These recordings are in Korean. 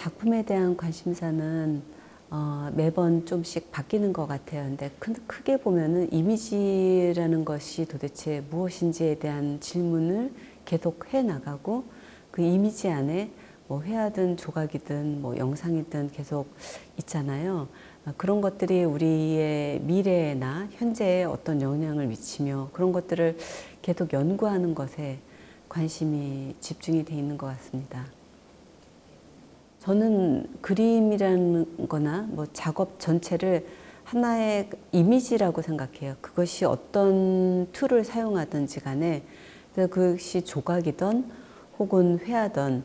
작품에 대한 관심사는 매번 좀씩 바뀌는 것 같아요. 근데 크게 보면은 이미지라는 것이 도대체 무엇인지에 대한 질문을 계속 해 나가고, 그 이미지 안에 뭐 회화든 조각이든 뭐 영상이든 계속 있잖아요. 그런 것들이 우리의 미래나 현재에 어떤 영향을 미치며, 그런 것들을 계속 연구하는 것에 관심이 집중이 돼 있는 것 같습니다. 저는 그림이라는 거나 뭐 작업 전체를 하나의 이미지라고 생각해요. 그것이 어떤 툴을 사용하든지 간에, 그것이 조각이든 혹은 회화든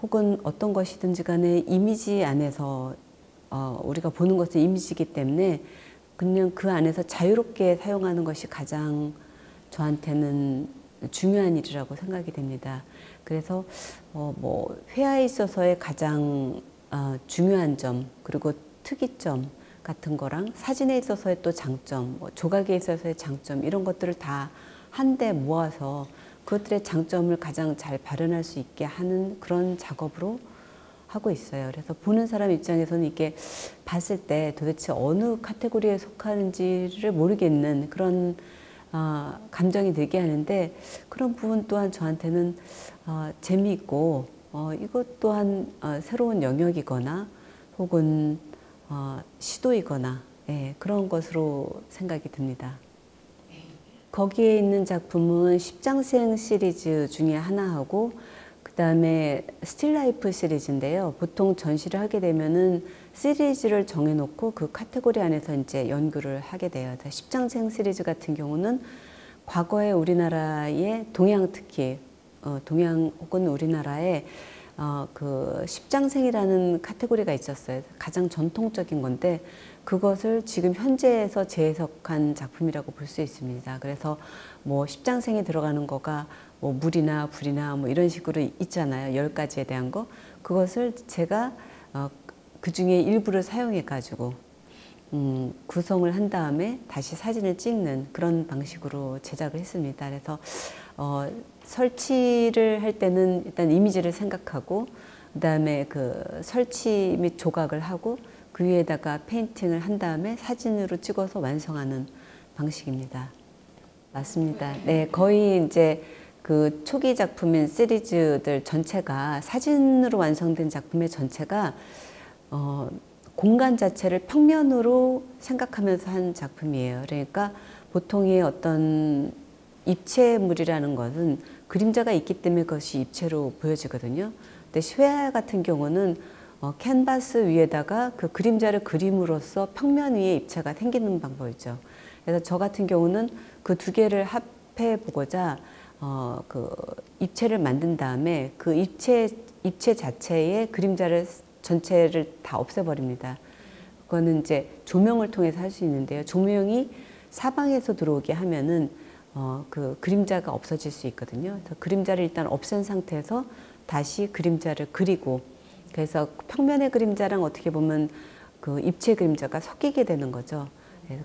혹은 어떤 것이든지 간에 이미지 안에서 우리가 보는 것은 이미지이기 때문에 그냥 그 안에서 자유롭게 사용하는 것이 가장 저한테는 중요한 일이라고 생각이 됩니다. 그래서 뭐 회화에 있어서의 가장 중요한 점, 그리고 특이점 같은 거랑 사진에 있어서의 또 장점, 뭐 조각에 있어서의 장점, 이런 것들을 다 한데 모아서 그것들의 장점을 가장 잘 발현할 수 있게 하는 그런 작업으로 하고 있어요. 그래서 보는 사람 입장에서는 이게 봤을 때 도대체 어느 카테고리에 속하는지를 모르겠는 그런 감정이 들게 하는데, 그런 부분 또한 저한테는 재미있고, 이것 또한 새로운 영역이거나 혹은 시도이거나, 예, 그런 것으로 생각이 듭니다. 거기에 있는 작품은 십장생 시리즈 중에 하나하고, 그 다음에 스틸라이프 시리즈인데요. 보통 전시를 하게 되면은 시리즈를 정해놓고 그 카테고리 안에서 이제 연구를 하게 돼요. 십장생 시리즈 같은 경우는 과거에 우리나라의 동양, 특히 동양 혹은 우리나라에 그 십장생이라는 카테고리가 있었어요. 가장 전통적인 건데 그것을 지금 현재에서 재해석한 작품이라고 볼 수 있습니다. 그래서 뭐 십장생에 들어가는 거가 뭐 물이나 불이나 뭐 이런 식으로 있잖아요. 10가지에 대한 거. 그것을 제가 그 중에 일부를 사용해 가지고 구성을 한 다음에 다시 사진을 찍는 그런 방식으로 제작을 했습니다. 그래서 설치를 할 때는 일단 이미지를 생각하고, 그 다음에 그 설치 및 조각을 하고, 그 위에다가 페인팅을 한 다음에 사진으로 찍어서 완성하는 방식입니다. 맞습니다. 네, 거의 이제 그 초기 작품인 시리즈들 전체가, 사진으로 완성된 작품의 전체가 공간 자체를 평면으로 생각하면서 한 작품이에요. 그러니까 보통의 어떤 입체물이라는 것은 그림자가 있기 때문에 그것이 입체로 보여지거든요. 근데 회화 같은 경우는 캔버스 위에다가 그 그림자를 그림으로써 평면 위에 입체가 생기는 방법이죠. 그래서 저 같은 경우는 그 두 개를 합해 보고자 그 입체를 만든 다음에 그 입체 자체의 그림자를 전체를 다 없애버립니다. 그거는 이제 조명을 통해서 할 수 있는데요. 조명이 사방에서 들어오게 하면은 그 그림자가 없어질 수 있거든요. 그래서 그림자를 일단 없앤 상태에서 다시 그림자를 그리고, 그래서 평면의 그림자랑 어떻게 보면 그 입체 그림자가 섞이게 되는 거죠.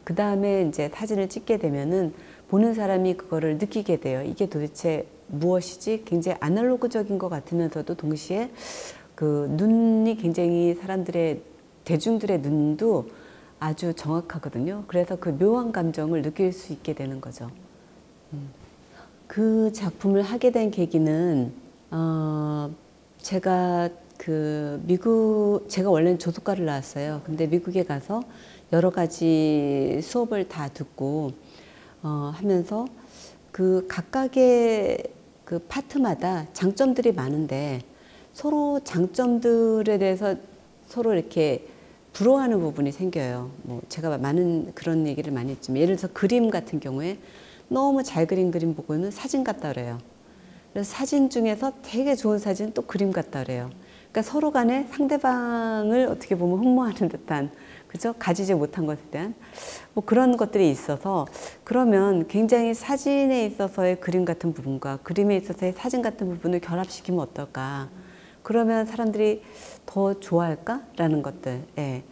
그 다음에 이제 사진을 찍게 되면은 보는 사람이 그거를 느끼게 돼요. 이게 도대체 무엇이지? 굉장히 아날로그적인 것 같으면서도 동시에 그 눈이 굉장히 대중들의 눈도 아주 정확하거든요. 그래서 그 묘한 감정을 느낄 수 있게 되는 거죠. 그 작품을 하게 된 계기는 제가 제가 원래는 조숙가를 나왔어요. 근데 미국에 가서 여러 가지 수업을 다 듣고 하면서 그 각각의 그 파트마다 장점들이 많은데 서로 장점들에 대해서 서로 이렇게 부러워하는 부분이 생겨요. 뭐 제가 많은 그런 얘기를 많이 했지만, 예를 들어서 그림 같은 경우에 너무 잘 그린 그림 보고는 사진 같다 그래요. 그래서 사진 중에서 되게 좋은 사진은 또 그림 같다 그래요. 그러니까 서로 간에 상대방을 어떻게 보면 흠모하는 듯한, 그죠? 가지지 못한 것에 대한 뭐 그런 것들이 있어서, 그러면 굉장히 사진에 있어서의 그림 같은 부분과 그림에 있어서의 사진 같은 부분을 결합시키면 어떨까? 그러면 사람들이 더 좋아할까? 라는 것들. 예.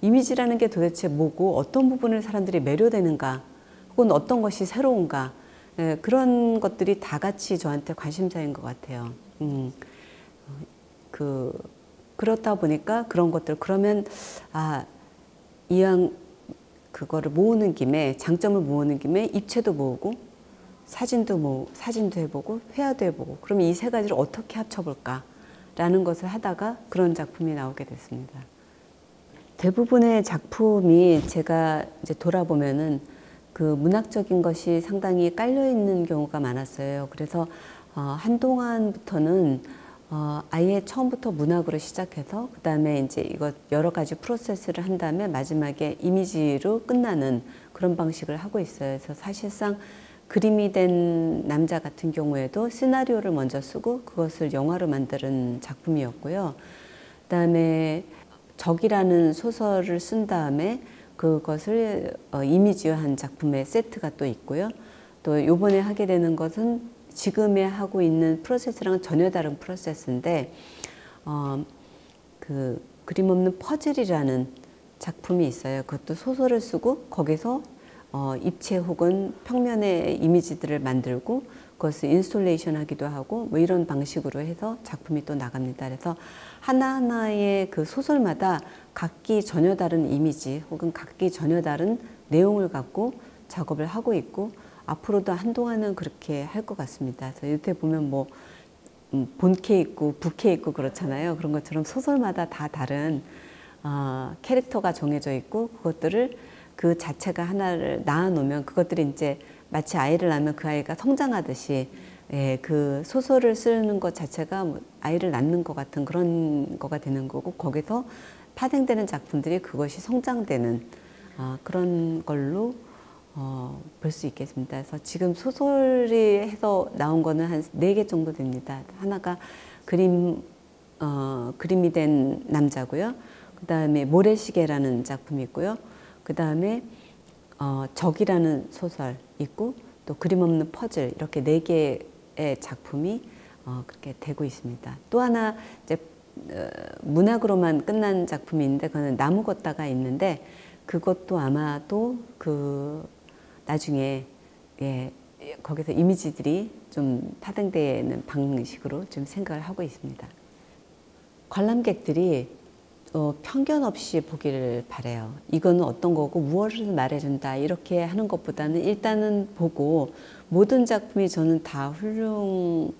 이미지라는 게 도대체 뭐고 어떤 부분을 사람들이 매료되는가? 혹은 어떤 것이 새로운가? 예, 그런 것들이 다 같이 저한테 관심사인 것 같아요. 그렇다 보니까 그런 것들 그러면 이왕 그거를 모으는 김에 장점을 모으는 김에 입체도 모으고 사진도 해보고 회화도 해보고 그러면 이 세 가지를 어떻게 합쳐볼까라는 것을 하다가 그런 작품이 나오게 됐습니다. 대부분의 작품이 제가 이제 돌아보면은 그 문학적인 것이 상당히 깔려 있는 경우가 많았어요. 그래서 한동안부터는 아예 처음부터 문학으로 시작해서 그 다음에 이제 이거 여러 가지 프로세스를 한 다음에 마지막에 이미지로 끝나는 그런 방식을 하고 있어요. 그래서 사실상 그림이 된 남자 같은 경우에도 시나리오를 먼저 쓰고 그것을 영화로 만드는 작품이었고요. 그 다음에 적이라는 소설을 쓴 다음에 그것을 이미지화한 작품의 세트가 또 있고요. 또 요번에 하게 되는 것은 지금에 하고 있는 프로세스랑은 전혀 다른 프로세스인데 그 그림 없는 퍼즐이라는 작품이 있어요. 그것도 소설을 쓰고 거기서 입체 혹은 평면의 이미지들을 만들고 그것을 인스톨레이션 하기도 하고 뭐 이런 방식으로 해서 작품이 또 나갑니다. 그래서 하나하나의 그 소설마다 각기 전혀 다른 이미지 혹은 각기 전혀 다른 내용을 갖고 작업을 하고 있고 앞으로도 한동안은 그렇게 할 것 같습니다. 그래서 이렇게 보면 뭐 본캐 있고 부캐 있고 그렇잖아요. 그런 것처럼 소설마다 다 다른 캐릭터가 정해져 있고 그것들을 그 자체가 하나를 낳아 놓으면 그것들이 이제 마치 아이를 낳으면 그 아이가 성장하듯이 그 소설을 쓰는 것 자체가 아이를 낳는 것 같은 그런 거가 되는 거고 거기서 파생되는 작품들이 그것이 성장되는 그런 걸로 볼 수 있겠습니다. 그래서 지금 소설이 해서 나온 거는 한 4개 정도 됩니다. 하나가 그림이 된 남자고요. 그 다음에 모래시계라는 작품이 있고요. 그 다음에 적이라는 소설 있고 또 그림 없는 퍼즐 이렇게 4개의 작품이 그렇게 되고 있습니다. 또 하나 이제 문학으로만 끝난 작품이 있는데 그거는 나무 걷다가 있는데 그것도 아마도 그 나중에 거기서 이미지들이 좀 파생되는 방식으로 좀 생각을 하고 있습니다. 관람객들이 편견 없이 보기를 바라요. 이거는 어떤 거고 무엇을 말해준다 이렇게 하는 것보다는 일단은 보고 모든 작품이 저는 다 훌륭하다고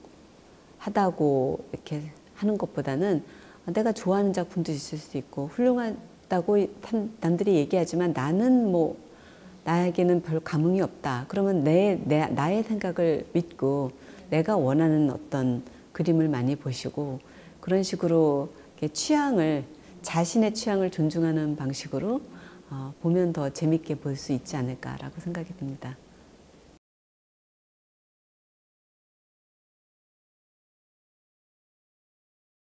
이렇게 하는 것보다는 내가 좋아하는 작품도 있을 수 있고 훌륭하다고 남들이 얘기하지만 나는 뭐 나에게는 별 감흥이 없다. 그러면 나의 생각을 믿고 내가 원하는 어떤 그림을 많이 보시고 그런 식으로 자신의 취향을 존중하는 방식으로 보면 더 재밌게 볼 수 있지 않을까라고 생각이 듭니다.